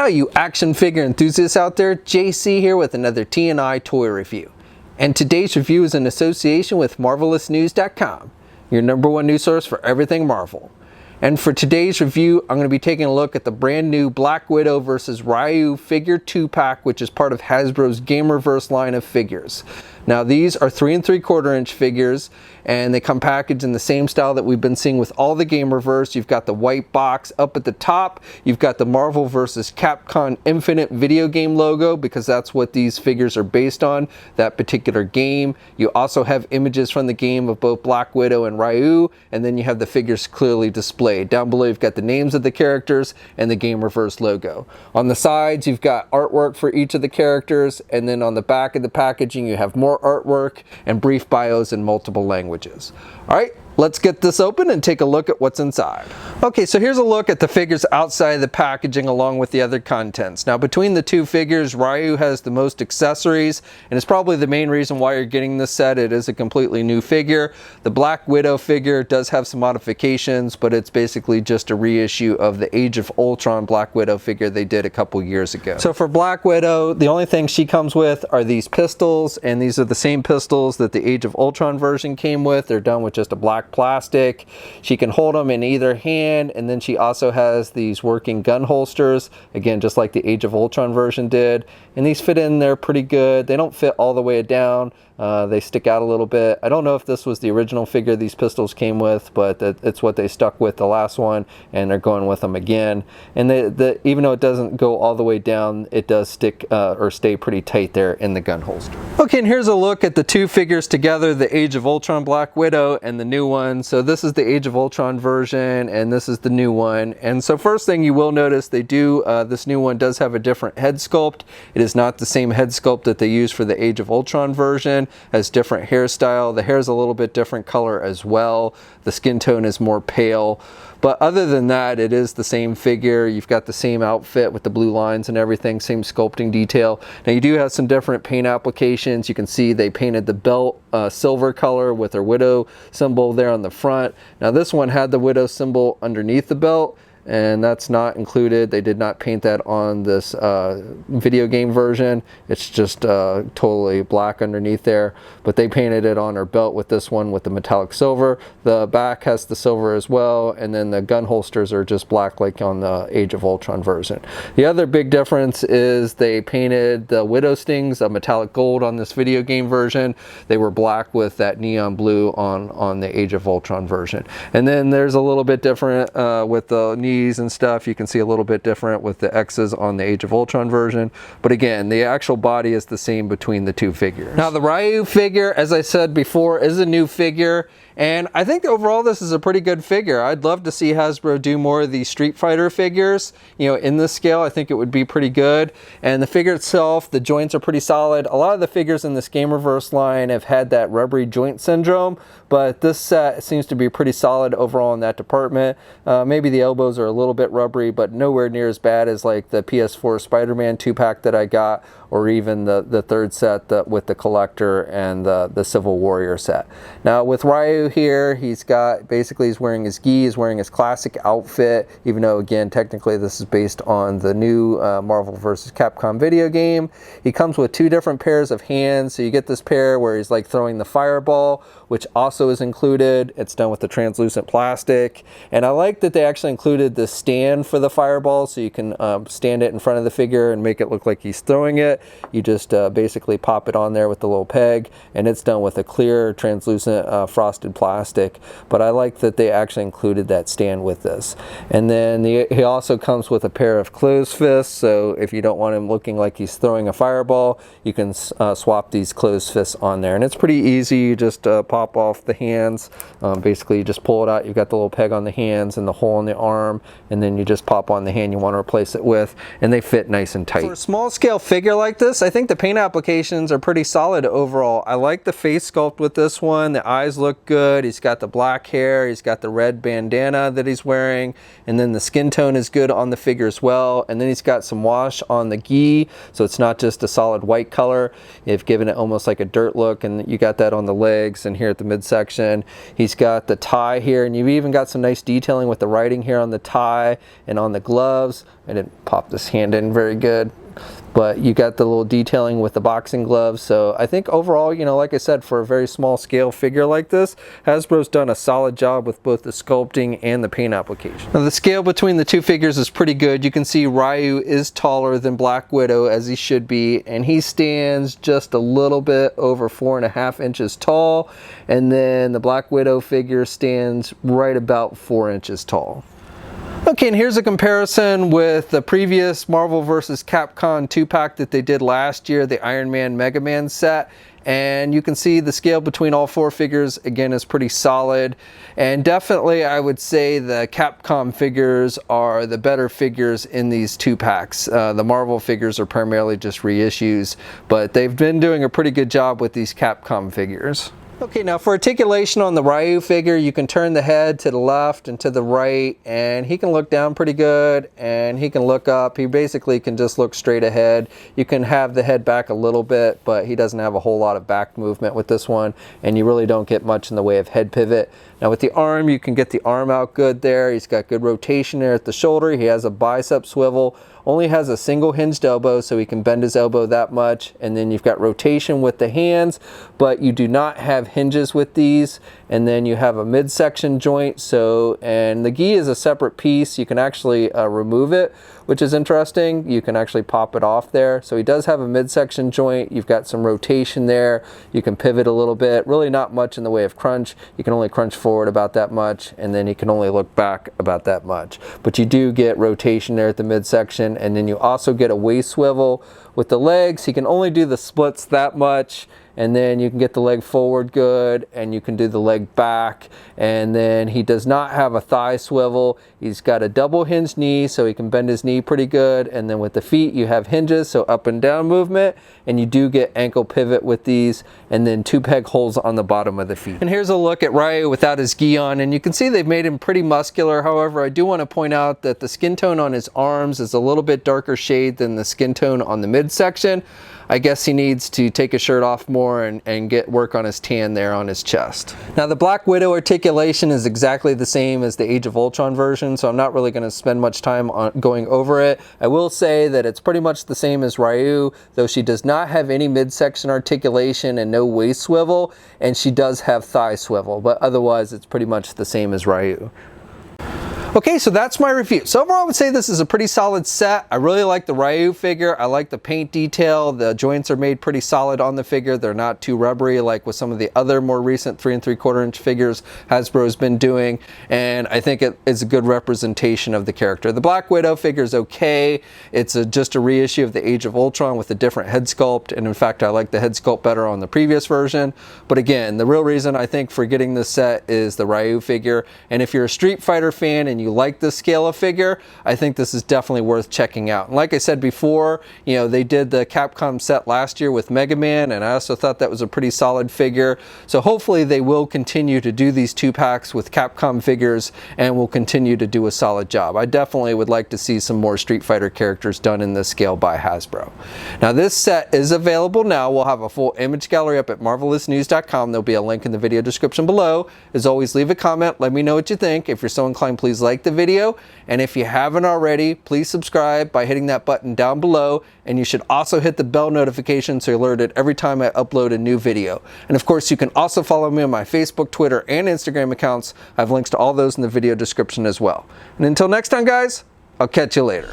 You action figure enthusiasts out there, JC here with another T&I toy review. And today's review is in association with MarvelousNews.com, your #1 news source for everything Marvel. And for today's review, I'm going to be taking a look at the brand new Black Widow vs. Ryu figure 2-pack, which is part of Hasbro's Gamerverse line of figures. Now these are 3 3/4 inch figures, and they come packaged in the same style that we've been seeing with all the Gamerverse. You've got the white box up at the top, you've got the Marvel vs. Capcom Infinite video game logo, because that's what these figures are based on, that particular game. You also have images from the game of both Black Widow and Ryu, and then you have the figures clearly displayed. Down below you've got the names of the characters and the Gamerverse logo. On the sides you've got artwork for each of the characters, and then on the back of the packaging you have more artwork and brief bios in multiple languages. All right, let's get this open and take a look at what's inside. Okay, so here's a look at the figures outside of the packaging along with the other contents. Now between the two figures, Ryu has the most accessories, and it's probably the main reason why you're getting this set. It is a completely new figure. The Black Widow figure does have some modifications, but it's basically just a reissue of the Age of Ultron Black Widow figure they did a couple years ago. So for Black Widow, the only thing she comes with are these pistols, and these are the same pistols that the Age of Ultron version came with. They're done with just a black plastic. She can hold them in either hand, and then she also has these working gun holsters, again just like the Age of Ultron version did, and these fit in there pretty good. They don't fit all the way down. They stick out a little bit. I don't know if this was the original figure these pistols came with, but it's what they stuck with the last one, and they're going with them again. And even though it doesn't go all the way down, it does stick or stay pretty tight there in the gun holster. Okay, and here's a look at the two figures together, the Age of Ultron Black Widow and the new one. So this is the Age of Ultron version, and this is the new one. And so first thing you will notice, this new one does have a different head sculpt. It is not the same head sculpt that they used for the Age of Ultron version. Has different hairstyle. The hair is a little bit different color as well. The skin tone is more pale. But other than that, it is the same figure. You've got the same outfit with the blue lines and everything, same sculpting detail. Now you do have some different paint applications. You can see they painted the belt silver color with their Widow symbol there on the front. Now this one had the Widow symbol underneath the belt, and that's not included. They did not paint that on this video game version. It's just totally black underneath there, but they painted it on her belt with this one with the metallic silver. The back has the silver as well, and then the gun holsters are just black like on the Age of Ultron version. The other big difference is they painted the Widow stings a metallic gold on this video game version. They were black with that neon blue on the Age of Ultron version. And then there's a little bit different with the knees and stuff. You can see a little bit different with the X's on the Age of Ultron version, but again the actual body is the same between the two figures. Now the Ryu figure, as I said before, is a new figure, and I think overall this is a pretty good figure. I'd love to see Hasbro do more of these Street Fighter figures, you know, in this scale. I think it would be pretty good. And the figure itself, the joints are pretty solid. A lot of the figures in this Gamerverse line have had that rubbery joint syndrome, but this set seems to be pretty solid overall in that department. Maybe the elbows are a little bit rubbery, but nowhere near as bad as like the PS4 Spider-Man 2-pack that I got, or even the third set with the Collector and the Civil Warrior set. Now with Ryu here, he's wearing his gi, he's wearing his classic outfit, even though again technically this is based on the new Marvel vs. Capcom video game. He comes with two different pairs of hands, so you get this pair where he's like throwing the fireball, which also is included. It's done with the translucent plastic, and I like that they actually included the stand for the fireball, so you can stand it in front of the figure and make it look like he's throwing it. You just basically pop it on there with the little peg, and it's done with a clear translucent frosted plastic. But I like that they actually included that stand with this. And then he also comes with a pair of closed fists, so if you don't want him looking like he's throwing a fireball, you can swap these closed fists on there. And it's pretty easy. You just pop off the hands. Basically you just pull it out. You've got the little peg on the hands and the hole in the arm, and then you just pop on the hand you want to replace it with, and they fit nice and tight. For a small scale figure like like this. I think the paint applications are pretty solid overall. I like the face sculpt with this one. The eyes look good. He's got the black hair. He's got the red bandana that he's wearing. And then the skin tone is good on the figure as well. And then he's got some wash on the gi, so it's not just a solid white color. You've given it almost like a dirt look, and you got that on the legs and here at the midsection. He's got the tie here, and you've even got some nice detailing with the writing here on the tie and on the gloves. I didn't pop this hand in very good, but you got the little detailing with the boxing gloves. So I think overall, you know, like I said, for a very small scale figure like this, Hasbro's done a solid job with both the sculpting and the paint application. Now the scale between the two figures is pretty good. You can see Ryu is taller than Black Widow, as he should be, and he stands just a little bit over 4.5 inches tall, and then the Black Widow figure stands right about 4 inches tall. Okay, and here's a comparison with the previous Marvel vs. Capcom 2-pack that they did last year, the Iron Man Mega Man set. And you can see the scale between all four figures, again, is pretty solid. And definitely, I would say the Capcom figures are the better figures in these 2-packs. The Marvel figures are primarily just reissues, but they've been doing a pretty good job with these Capcom figures. Okay, now for articulation on the Ryu figure, you can turn the head to the left and to the right, and he can look down pretty good, and he can look up. He basically can just look straight ahead. You can have the head back a little bit, but he doesn't have a whole lot of back movement with this one, and you really don't get much in the way of head pivot. Now with the arm, you can get the arm out good there. He's got good rotation there at the shoulder. He has a bicep swivel. Only has a single hinged elbow, so he can bend his elbow that much. And then you've got rotation with the hands, but you do not have hinges with these. And then you have a midsection joint. So, and the gi is a separate piece. You can actually remove it, which is interesting. You can actually pop it off there. So he does have a midsection joint. You've got some rotation there. You can pivot a little bit. Really not much in the way of crunch. You can only crunch forward about that much, and then you can only look back about that much. But you do get rotation there at the midsection, and then you also get a waist swivel with the legs. He can only do the splits that much, and then you can get the leg forward good, and you can do the leg back. And then he does not have a thigh swivel. He's got a double hinged knee, so he can bend his knee pretty good. And then with the feet, you have hinges, so up and down movement, and you do get ankle pivot with these, and then 2 peg holes on the bottom of the feet. And here's a look at Ryu without his gi on, and you can see they've made him pretty muscular. However, I do want to point out that the skin tone on his arms is a little bit darker shade than the skin tone on the midsection. I guess he needs to take his shirt off more and get work on his tan there on his chest. Now the Black Widow articulation is exactly the same as the Age of Ultron version, so I'm not really going to spend much time on going over it. I will say that it's pretty much the same as Ryu, though she does not have any midsection articulation and no waist swivel, and she does have thigh swivel, but otherwise it's pretty much the same as Ryu. Okay, so that's my review. So overall, I would say this is a pretty solid set. I really like the Ryu figure. I like the paint detail. The joints are made pretty solid on the figure. They're not too rubbery like with some of the other more recent 3 3/4 inch figures Hasbro's been doing. And I think it is a good representation of the character. The Black Widow figure is okay. It's just a reissue of the Age of Ultron with a different head sculpt. And in fact, I like the head sculpt better on the previous version. But again, the real reason I think for getting this set is the Ryu figure. And if you're a Street Fighter fan and you like this scale of figure, I think this is definitely worth checking out. And like I said before, you know, they did the Capcom set last year with Mega Man, and I also thought that was a pretty solid figure. So hopefully they will continue to do these 2-packs with Capcom figures and will continue to do a solid job. I definitely would like to see some more Street Fighter characters done in this scale by Hasbro. Now this set is available now. We'll have a full image gallery up at marvelousnews.com. There'll be a link in the video description below. As always, leave a comment. Let me know what you think. If you're so inclined, please like the video, and if you haven't already, please subscribe by hitting that button down below, and you should also hit the bell notification so you're alerted every time I upload a new video. And of course, you can also follow me on my Facebook, Twitter, and Instagram accounts. I have links to all those in the video description as well. And until next time, guys, I'll catch you later.